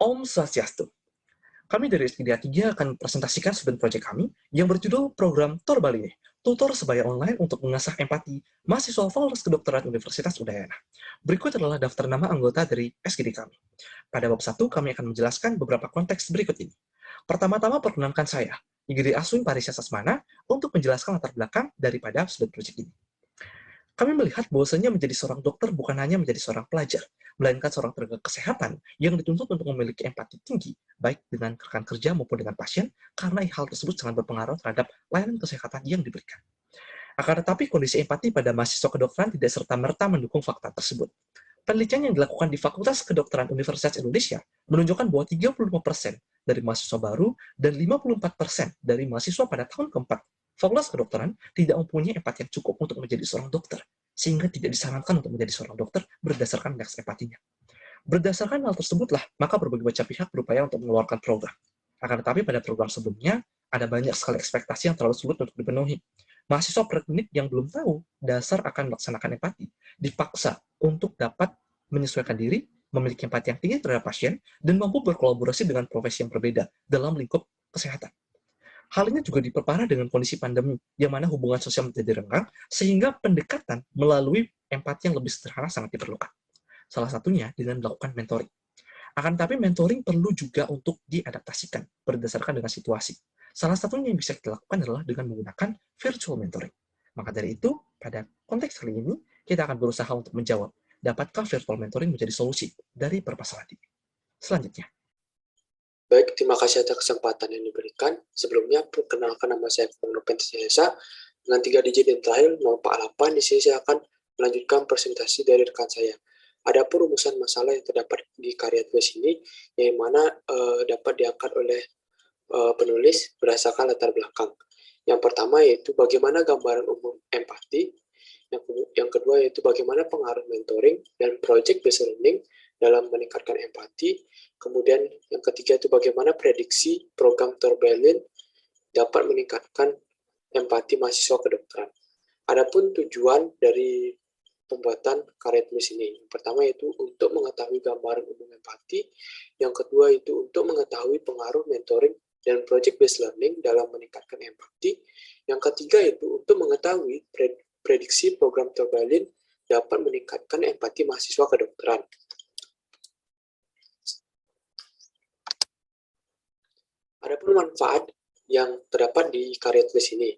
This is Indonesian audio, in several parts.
Om Swastiastu. Kami dari SPDA 3 akan presentasikan student project kami yang berjudul Program Torbaline, tutor sebaya online untuk mengasah empati mahasiswa Fakultas Kedokteran Universitas Udayana. Berikut adalah daftar nama anggota dari SGD kami. Pada bab 1, kami akan menjelaskan beberapa konteks berikut ini. Pertama-tama perkenalkan saya, IGD Aswin Parisya Sasmana, untuk menjelaskan latar belakang daripada student project ini. Kami melihat bahwasanya menjadi seorang dokter bukan hanya menjadi seorang pelajar, melainkan seorang tenaga kesehatan yang dituntut untuk memiliki empati tinggi, baik dengan rekan kerja maupun dengan pasien, karena hal tersebut sangat berpengaruh terhadap layanan kesehatan yang diberikan. Akan tetapi, kondisi empati pada mahasiswa kedokteran tidak serta-merta mendukung fakta tersebut. Penelitian yang dilakukan di Fakultas Kedokteran Universitas Indonesia menunjukkan bahwa 35% dari mahasiswa baru dan 54% dari mahasiswa pada tahun keempat Fakultas Kedokteran tidak mempunyai empati yang cukup untuk menjadi seorang dokter, sehingga tidak disarankan untuk menjadi seorang dokter berdasarkan indeks empatinya. Berdasarkan hal tersebutlah, maka berbagai macam pihak berupaya untuk mengeluarkan program. Akan tetapi pada program sebelumnya, ada banyak sekali ekspektasi yang terlalu sulit untuk dipenuhi. Mahasiswa preklinik yang belum tahu dasar akan melaksanakan empati, dipaksa untuk dapat menyesuaikan diri, memiliki empati yang tinggi terhadap pasien, dan mampu berkolaborasi dengan profesi yang berbeda dalam lingkup kesehatan. Hal ini juga diperparah dengan kondisi pandemi, yang mana hubungan sosial menjadi renggang, sehingga pendekatan melalui empati yang lebih sederhana sangat diperlukan. Salah satunya dengan melakukan mentoring. Akan tetapi mentoring perlu juga untuk diadaptasikan berdasarkan dengan situasi. Salah satunya yang bisa kita lakukan adalah dengan menggunakan virtual mentoring. Maka dari itu, pada konteks kali ini, kita akan berusaha untuk menjawab, dapatkah virtual mentoring menjadi solusi dari permasalahan ini? Selanjutnya. Baik, terima kasih atas kesempatan yang diberikan. Sebelumnya, perkenalkan nama saya Nopen Tiasa dengan 3 digit yang terakhir 048. Di sini saya akan melanjutkan presentasi dari rekan saya. Adapun rumusan masalah yang terdapat di karya tulis ini, yang mana dapat diangkat oleh penulis berdasarkan latar belakang. Yang pertama yaitu bagaimana gambaran umum empati. Yang kedua yaitu bagaimana pengaruh mentoring dan project-based learning dalam meningkatkan empati. Kemudian yang ketiga itu bagaimana prediksi program Torbaline dapat meningkatkan empati mahasiswa kedokteran. Adapun tujuan dari pembuatan karya tulis ini, yang pertama yaitu untuk mengetahui gambaran umum empati, yang kedua itu untuk mengetahui pengaruh mentoring dan project-based learning dalam meningkatkan empati, yang ketiga itu untuk mengetahui prediksi program Torbaline dapat meningkatkan empati mahasiswa kedokteran. Adapun manfaat yang terdapat di karya tulis ini,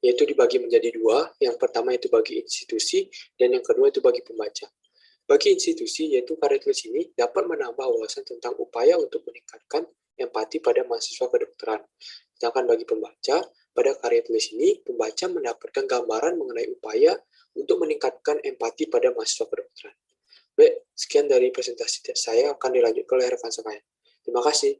yaitu dibagi menjadi 2. Yang pertama itu bagi institusi, dan yang kedua itu bagi pembaca. Bagi institusi, yaitu karya tulis ini dapat menambah wawasan tentang upaya untuk meningkatkan empati pada mahasiswa kedokteran. Sedangkan bagi pembaca, pada karya tulis ini, pembaca mendapatkan gambaran mengenai upaya untuk meningkatkan empati pada mahasiswa kedokteran. Baik, sekian dari presentasi saya, akan dilanjutkan oleh rekan saya. Terima kasih.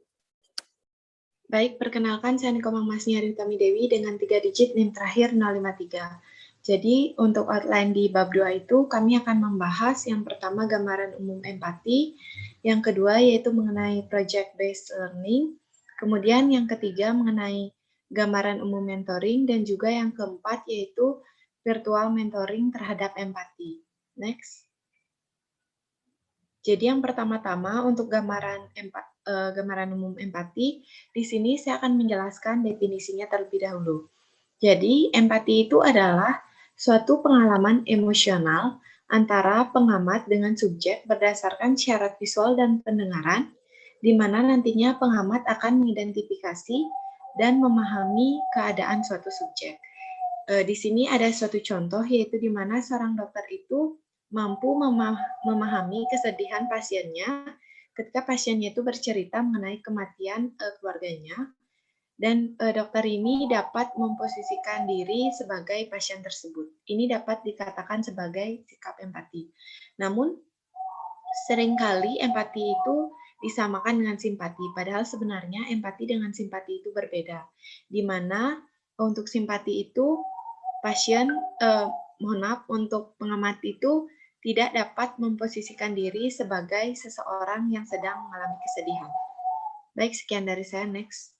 Baik, perkenalkan saya Nikomang Masnia Ritami Dewi dengan 3 digit NIM terakhir 053. Jadi, untuk outline di bab 2 itu, kami akan membahas yang pertama gambaran umum empati, yang kedua yaitu mengenai project-based learning, kemudian yang ketiga mengenai gambaran umum mentoring, dan juga yang keempat yaitu virtual mentoring terhadap empati. Next. Jadi yang pertama-tama untuk gambaran umum empati, di sini saya akan menjelaskan definisinya terlebih dahulu. Jadi empati itu adalah suatu pengalaman emosional antara pengamat dengan subjek berdasarkan syarat visual dan pendengaran, di mana nantinya pengamat akan mengidentifikasi dan memahami keadaan suatu subjek. Di sini ada suatu contoh, yaitu di mana seorang dokter itu mampu memahami kesedihan pasiennya ketika pasiennya itu bercerita mengenai kematian keluarganya, dan dokter ini dapat memposisikan diri sebagai pasien tersebut. Ini dapat dikatakan sebagai sikap empati. Namun, seringkali empati itu disamakan dengan simpati, padahal sebenarnya empati dengan simpati itu berbeda. Di mana untuk simpati itu untuk pengamat itu tidak dapat memposisikan diri sebagai seseorang yang sedang mengalami kesedihan. Baik, sekian dari saya. Next.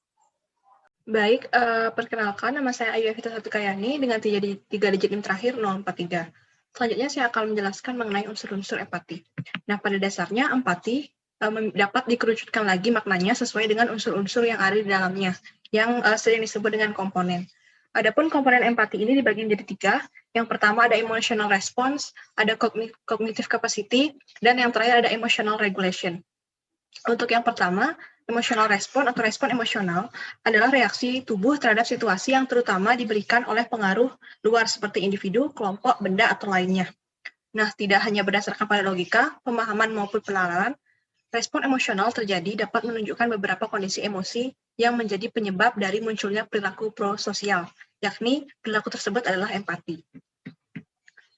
Baik, perkenalkan nama saya Ayu Evita Satukayani dengan 3 digit NIM terakhir 043. Selanjutnya saya akan menjelaskan mengenai unsur-unsur empati. Nah, pada dasarnya empati dapat dikerucutkan lagi maknanya sesuai dengan unsur-unsur yang ada di dalamnya, yang sering disebut dengan komponen. Adapun komponen empati ini dibagi menjadi 3. Yang pertama ada emotional response, ada cognitive capacity, dan yang terakhir ada emotional regulation. Untuk yang pertama, emotional response atau respon emosional adalah reaksi tubuh terhadap situasi yang terutama diberikan oleh pengaruh luar seperti individu, kelompok, benda, atau lainnya. Nah, tidak hanya berdasarkan pada logika, pemahaman maupun penalaran, respon emosional terjadi dapat menunjukkan beberapa kondisi emosi yang menjadi penyebab dari munculnya perilaku prososial, yakni perilaku tersebut adalah empati.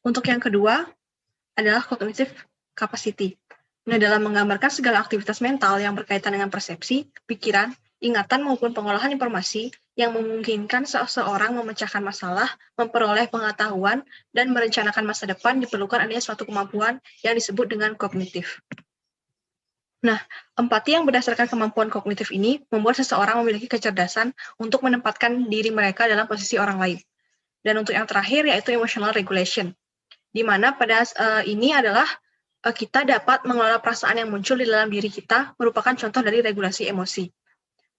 Untuk yang kedua adalah cognitive capacity. Nah, dalam menggambarkan segala aktivitas mental yang berkaitan dengan persepsi, pikiran, ingatan maupun pengolahan informasi yang memungkinkan seseorang memecahkan masalah, memperoleh pengetahuan, dan merencanakan masa depan diperlukan adanya suatu kemampuan yang disebut dengan kognitif. Nah, empati yang berdasarkan kemampuan kognitif ini membuat seseorang memiliki kecerdasan untuk menempatkan diri mereka dalam posisi orang lain. Dan untuk yang terakhir yaitu emotional regulation, di mana pada ini adalah kita dapat mengelola perasaan yang muncul di dalam diri kita merupakan contoh dari regulasi emosi.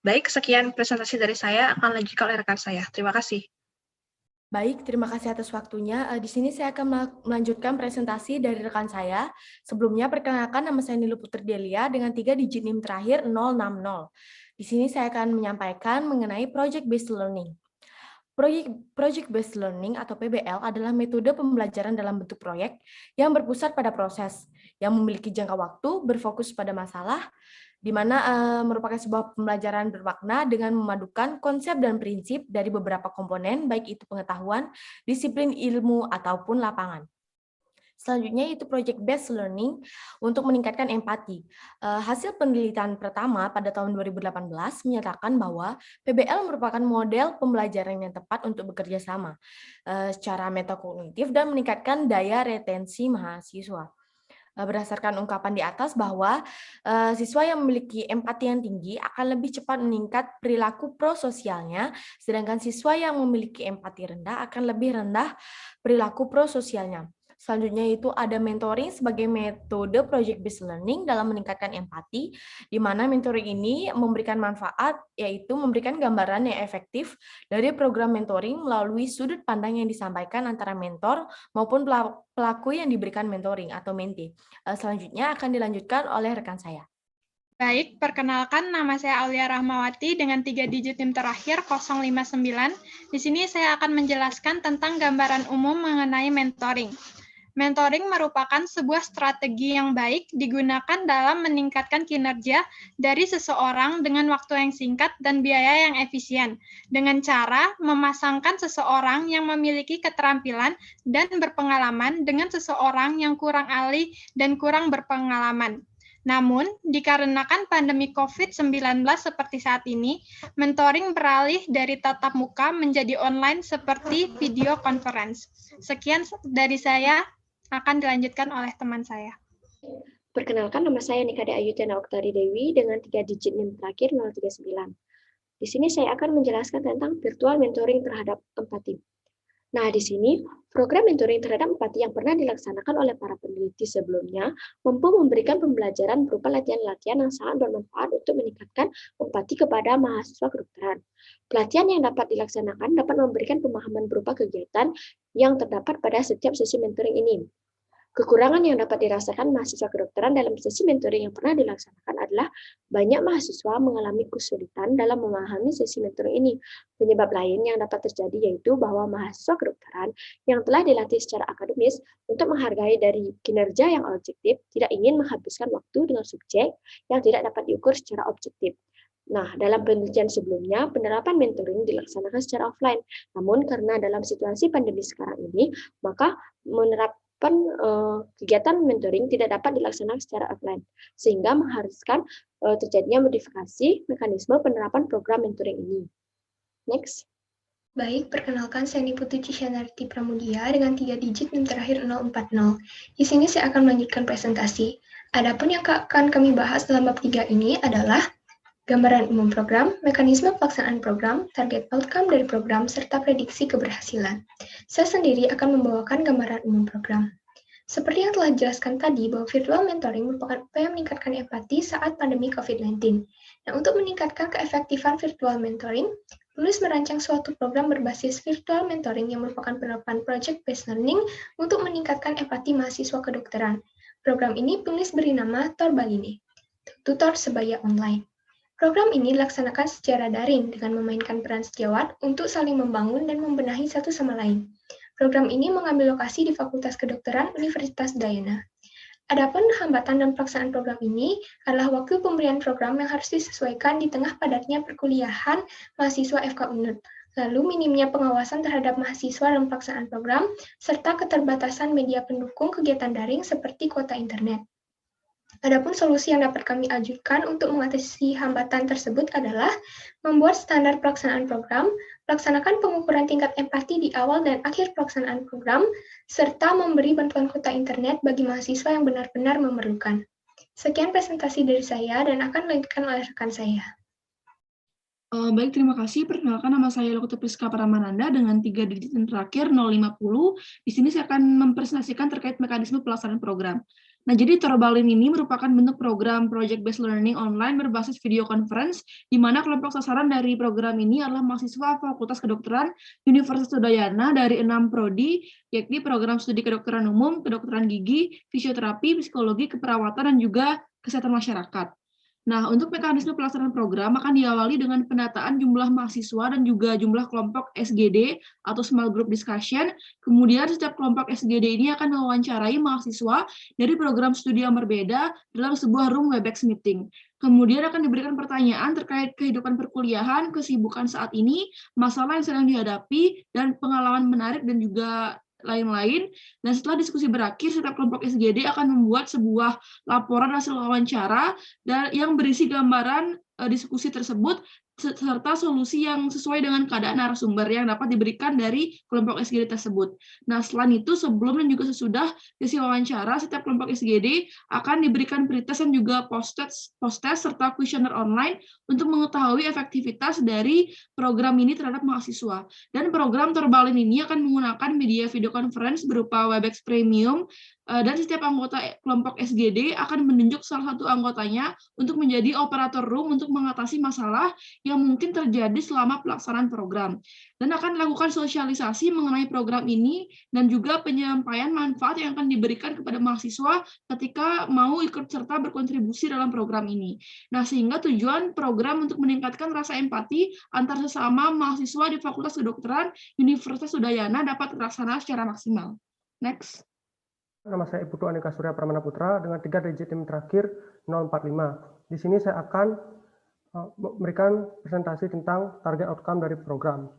Baik, sekian presentasi dari saya, akan lanjutkan oleh rekan saya. Terima kasih. Baik, terima kasih atas waktunya. Di sini saya akan melanjutkan presentasi dari rekan saya. Sebelumnya, perkenalkan nama saya Nilu Putri Delia dengan 3 digit NIM terakhir 060. Di sini saya akan menyampaikan mengenai Project Based Learning. Project Based Learning atau PBL adalah metode pembelajaran dalam bentuk proyek yang berpusat pada proses, yang memiliki jangka waktu, berfokus pada masalah, di mana merupakan sebuah pembelajaran bermakna dengan memadukan konsep dan prinsip dari beberapa komponen, baik itu pengetahuan, disiplin ilmu, ataupun lapangan. Selanjutnya itu Project Based Learning untuk meningkatkan empati. Hasil penelitian pertama pada tahun 2018 menyatakan bahwa PBL merupakan model pembelajaran yang tepat untuk bekerja sama secara metakognitif dan meningkatkan daya retensi mahasiswa. Berdasarkan ungkapan di atas bahwa siswa yang memiliki empati yang tinggi akan lebih cepat meningkat perilaku prososialnya, sedangkan siswa yang memiliki empati rendah akan lebih rendah perilaku prososialnya. Selanjutnya itu ada mentoring sebagai metode project-based learning dalam meningkatkan empati, di mana mentoring ini memberikan manfaat, yaitu memberikan gambaran yang efektif dari program mentoring melalui sudut pandang yang disampaikan antara mentor maupun pelaku yang diberikan mentoring atau mentee. Selanjutnya akan dilanjutkan oleh rekan saya. Baik, perkenalkan nama saya Aulia Rahmawati dengan 3 digit NIM terakhir 059. Di sini saya akan menjelaskan tentang gambaran umum mengenai mentoring. Mentoring merupakan sebuah strategi yang baik digunakan dalam meningkatkan kinerja dari seseorang dengan waktu yang singkat dan biaya yang efisien, dengan cara memasangkan seseorang yang memiliki keterampilan dan berpengalaman dengan seseorang yang kurang ahli dan kurang berpengalaman. Namun, dikarenakan pandemi COVID-19 seperti saat ini, mentoring beralih dari tatap muka menjadi online seperti video conference. Sekian dari saya, akan dilanjutkan oleh teman saya. Perkenalkan, nama saya Nikade Ayutena Oktari Dewi dengan 3 digit NIM terakhir 039. Di sini saya akan menjelaskan tentang virtual mentoring terhadap empati. Nah, di sini program mentoring terhadap empati yang pernah dilaksanakan oleh para peneliti sebelumnya mampu memberikan pembelajaran berupa latihan-latihan yang sangat bermanfaat untuk meningkatkan empati kepada mahasiswa kedokteran. Pelatihan yang dapat dilaksanakan dapat memberikan pemahaman berupa kegiatan yang terdapat pada setiap sesi mentoring ini. Kekurangan yang dapat dirasakan mahasiswa kedokteran dalam sesi mentoring yang pernah dilaksanakan adalah banyak mahasiswa mengalami kesulitan dalam memahami sesi mentoring ini. Penyebab lain yang dapat terjadi yaitu bahwa mahasiswa kedokteran yang telah dilatih secara akademis untuk menghargai dari kinerja yang objektif tidak ingin menghabiskan waktu dengan subjek yang tidak dapat diukur secara objektif. Nah, dalam penelitian sebelumnya, penerapan mentoring dilaksanakan secara offline. Namun, karena dalam situasi pandemi sekarang ini, maka kegiatan mentoring tidak dapat dilaksanakan secara offline, sehingga mengharuskan terjadinya modifikasi mekanisme penerapan program mentoring ini. Next. Baik, perkenalkan saya Niputu Cishanarti Pramudia dengan 3 digit NIM terakhir 040. Di sini saya akan melanjutkan presentasi. Adapun yang akan kami bahas dalam bab 3 ini adalah gambaran umum program, mekanisme pelaksanaan program, target outcome dari program, serta prediksi keberhasilan. Saya sendiri akan membawakan gambaran umum program. Seperti yang telah dijelaskan tadi, bahwa virtual mentoring merupakan upaya meningkatkan empati saat pandemi COVID-19. Nah, untuk meningkatkan keefektifan virtual mentoring, penulis merancang suatu program berbasis virtual mentoring yang merupakan penerapan project-based learning untuk meningkatkan empati mahasiswa kedokteran. Program ini penulis beri nama Torbaline, tutor sebaya online. Program ini dilaksanakan secara daring dengan memainkan peran sejawat untuk saling membangun dan membenahi satu sama lain. Program ini mengambil lokasi di Fakultas Kedokteran Universitas Udayana. Adapun hambatan dalam pelaksanaan program ini adalah waktu pemberian program yang harus disesuaikan di tengah padatnya perkuliahan mahasiswa FK UNED, lalu minimnya pengawasan terhadap mahasiswa dalam pelaksanaan program, serta keterbatasan media pendukung kegiatan daring seperti kuota internet. Adapun solusi yang dapat kami ajukan untuk mengatasi hambatan tersebut adalah membuat standar pelaksanaan program, melaksanakan pengukuran tingkat empati di awal dan akhir pelaksanaan program, serta memberi bantuan kuota internet bagi mahasiswa yang benar-benar memerlukan. Sekian presentasi dari saya dan akan dilanjutkan oleh rekan saya. Baik, terima kasih. Perkenalkan, nama saya Lokuta Priska Paramananda dengan 3 digit yang terakhir 050. Di sini saya akan mempresentasikan terkait mekanisme pelaksanaan program. Nah, jadi Torbaline ini merupakan bentuk program project-based learning online berbasis video conference, di mana kelompok sasaran dari program ini adalah mahasiswa Fakultas Kedokteran Universitas Udayana dari 6 prodi, yakni program studi kedokteran umum, kedokteran gigi, fisioterapi, psikologi, keperawatan, dan juga kesehatan masyarakat. Nah, untuk mekanisme pelaksanaan program akan diawali dengan pendataan jumlah mahasiswa dan juga jumlah kelompok SGD atau small group discussion. Kemudian setiap kelompok SGD ini akan mewawancarai mahasiswa dari program studi yang berbeda dalam sebuah room Webex meeting. Kemudian akan diberikan pertanyaan terkait kehidupan perkuliahan, kesibukan saat ini, masalah yang sedang dihadapi, dan pengalaman menarik dan juga lain-lain. Dan setelah diskusi berakhir, setiap kelompok SGD akan membuat sebuah laporan hasil wawancara dan yang berisi gambaran diskusi tersebut serta solusi yang sesuai dengan keadaan narasumber yang dapat diberikan dari kelompok SGD tersebut. Nah, selain itu, sebelum dan juga sesudah sesi wawancara, setiap kelompok SGD akan diberikan pretest dan juga post-test serta kuesioner online untuk mengetahui efektivitas dari program ini terhadap mahasiswa. Dan program Torbaline ini akan menggunakan media video conference berupa Webex Premium, dan setiap anggota kelompok SGD akan menunjuk salah satu anggotanya untuk menjadi operator room untuk mengatasi masalah yang mungkin terjadi selama pelaksanaan program. Dan akan dilakukan sosialisasi mengenai program ini dan juga penyampaian manfaat yang akan diberikan kepada mahasiswa ketika mau ikut serta berkontribusi dalam program ini. Nah, sehingga tujuan program untuk meningkatkan rasa empati antar sesama mahasiswa di Fakultas Kedokteran Universitas Udayana dapat terlaksana secara maksimal. Next. Nama saya Putu Andika Surya Pramana Putra dengan 3 digit tim terakhir 045. Di sini saya akan memberikan presentasi tentang target outcome dari program.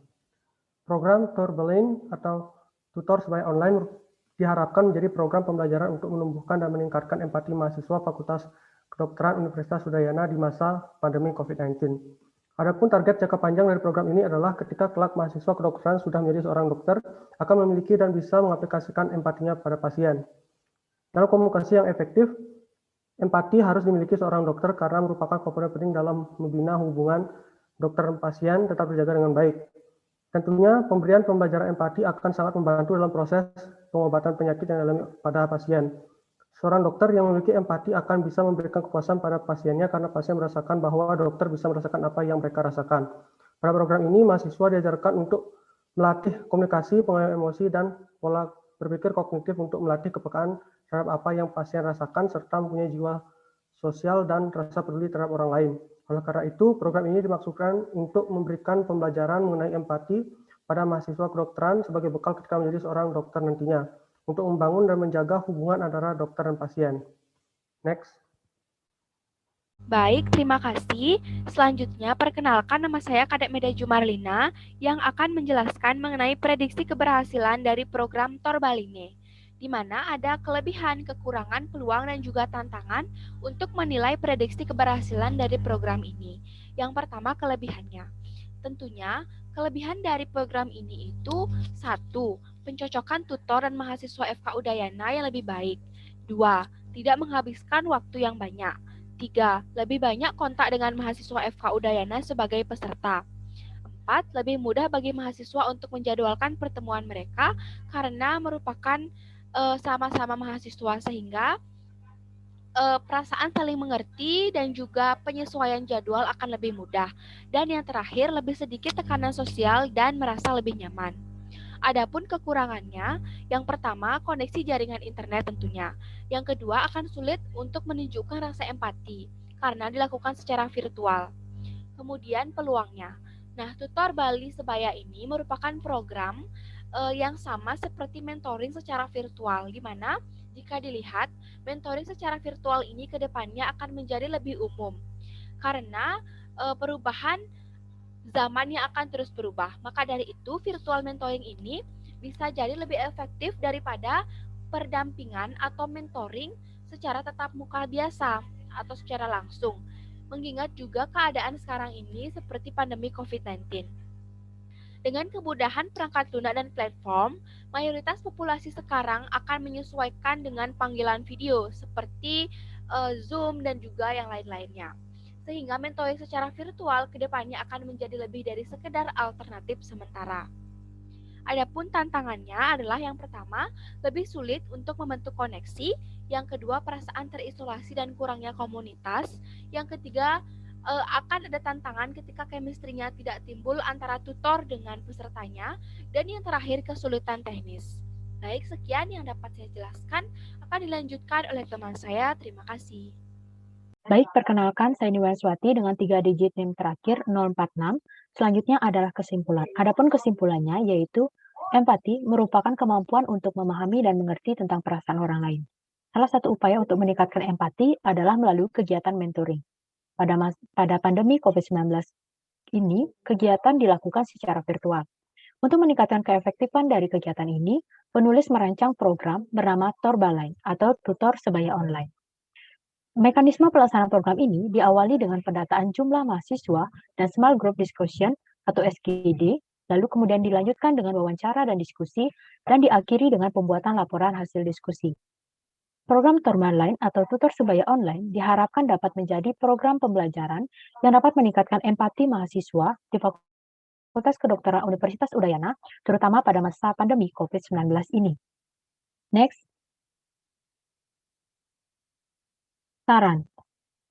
Program Torbaline atau tutor sebaya online diharapkan menjadi program pembelajaran untuk menumbuhkan dan meningkatkan empati mahasiswa Fakultas Kedokteran Universitas Udayana di masa pandemi COVID-19. Adapun target jangka panjang dari program ini adalah ketika kelak mahasiswa kedokteran sudah menjadi seorang dokter, akan memiliki dan bisa mengaplikasikan empatinya pada pasien. Dalam komunikasi yang efektif, empati harus dimiliki seorang dokter karena merupakan komponen penting dalam membina hubungan dokter dan pasien tetap terjaga dengan baik. Tentunya pemberian pembelajaran empati akan sangat membantu dalam proses pengobatan penyakit yang dialami pada pasien. Seorang dokter yang memiliki empati akan bisa memberikan kepuasan pada pasiennya karena pasien merasakan bahwa dokter bisa merasakan apa yang mereka rasakan. Pada program ini, mahasiswa diajarkan untuk melatih komunikasi, pengelolaan emosi, dan pola berpikir kognitif untuk melatih kepekaan terhadap apa yang pasien rasakan, serta mempunyai jiwa sosial dan rasa peduli terhadap orang lain. Oleh karena itu, program ini dimaksudkan untuk memberikan pembelajaran mengenai empati pada mahasiswa kedokteran sebagai bekal ketika menjadi seorang dokter nantinya, untuk membangun dan menjaga hubungan antara dokter dan pasien. Next. Baik, terima kasih. Selanjutnya, perkenalkan nama saya Kadek Meda Jumarlina yang akan menjelaskan mengenai prediksi keberhasilan dari program Torbaline, di mana ada kelebihan, kekurangan, peluang, dan juga tantangan untuk menilai prediksi keberhasilan dari program ini. Yang pertama, kelebihannya. Tentunya, kelebihan dari program ini itu 1. Pencocokan tutor dan mahasiswa FK Udayana yang lebih baik. 2. Tidak menghabiskan waktu yang banyak. 3. Lebih banyak kontak dengan mahasiswa FK Udayana sebagai peserta. 4. Lebih mudah bagi mahasiswa untuk menjadwalkan pertemuan mereka karena merupakan sama-sama mahasiswa sehingga perasaan saling mengerti dan juga penyesuaian jadwal akan lebih mudah. Dan yang terakhir, lebih sedikit tekanan sosial dan merasa lebih nyaman. Adapun kekurangannya, yang pertama koneksi jaringan internet tentunya. Yang kedua akan sulit untuk menunjukkan rasa empati karena dilakukan secara virtual. Kemudian peluangnya. Nah, Tutor Bali Sebaya ini merupakan program yang sama seperti mentoring secara virtual, di mana jika dilihat, mentoring secara virtual ini ke depannya akan menjadi lebih umum karena perubahan zamannya akan terus berubah. Maka dari itu, virtual mentoring ini bisa jadi lebih efektif daripada perdampingan atau mentoring secara tatap muka biasa atau secara langsung. Mengingat juga keadaan sekarang ini seperti pandemi COVID-19. Dengan kemudahan perangkat lunak dan platform, mayoritas populasi sekarang akan menyesuaikan dengan panggilan video seperti Zoom dan juga yang lain-lainnya. Sehingga mentoring secara virtual kedepannya akan menjadi lebih dari sekedar alternatif sementara. Adapun tantangannya adalah yang pertama, lebih sulit untuk membentuk koneksi, yang kedua perasaan terisolasi dan kurangnya komunitas, yang ketiga akan ada tantangan ketika chemistry-nya tidak timbul antara tutor dengan pesertanya, dan yang terakhir kesulitan teknis. Baik, sekian yang dapat saya jelaskan, akan dilanjutkan oleh teman saya. Terima kasih. Baik, perkenalkan saya Niwanswati dengan 3 digit NIM terakhir 046. Selanjutnya adalah kesimpulan. Adapun kesimpulannya yaitu empati merupakan kemampuan untuk memahami dan mengerti tentang perasaan orang lain. Salah satu upaya untuk meningkatkan empati adalah melalui kegiatan mentoring. Pada pandemi COVID-19 ini, kegiatan dilakukan secara virtual. Untuk meningkatkan keefektifan dari kegiatan ini, penulis merancang program bernama Torbalai atau Tutor Sebaya Online. Mekanisme pelaksanaan program ini diawali dengan pendataan jumlah mahasiswa dan Small Group Discussion atau SGD, lalu kemudian dilanjutkan dengan wawancara dan diskusi, dan diakhiri dengan pembuatan laporan hasil diskusi. Program Torbalai atau Tutor Sebaya Online diharapkan dapat menjadi program pembelajaran yang dapat meningkatkan empati mahasiswa di Fakultas Kedokteran Universitas Udayana, terutama pada masa pandemi COVID-19 ini. Next. Saran,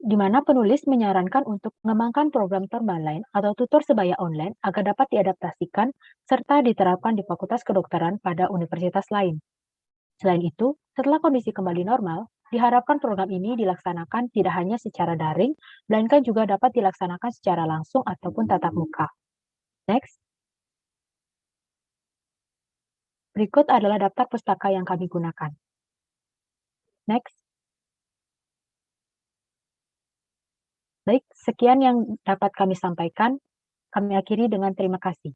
di mana penulis menyarankan untuk mengembangkan program Torbalai atau Tutor Sebaya Online agar dapat diadaptasikan serta diterapkan di Fakultas Kedokteran pada universitas lain. Selain itu, setelah kondisi kembali normal, diharapkan program ini dilaksanakan tidak hanya secara daring, melainkan juga dapat dilaksanakan secara langsung ataupun tatap muka. Next. Berikut adalah daftar pustaka yang kami gunakan. Next. Baik, sekian yang dapat kami sampaikan. Kami akhiri dengan terima kasih.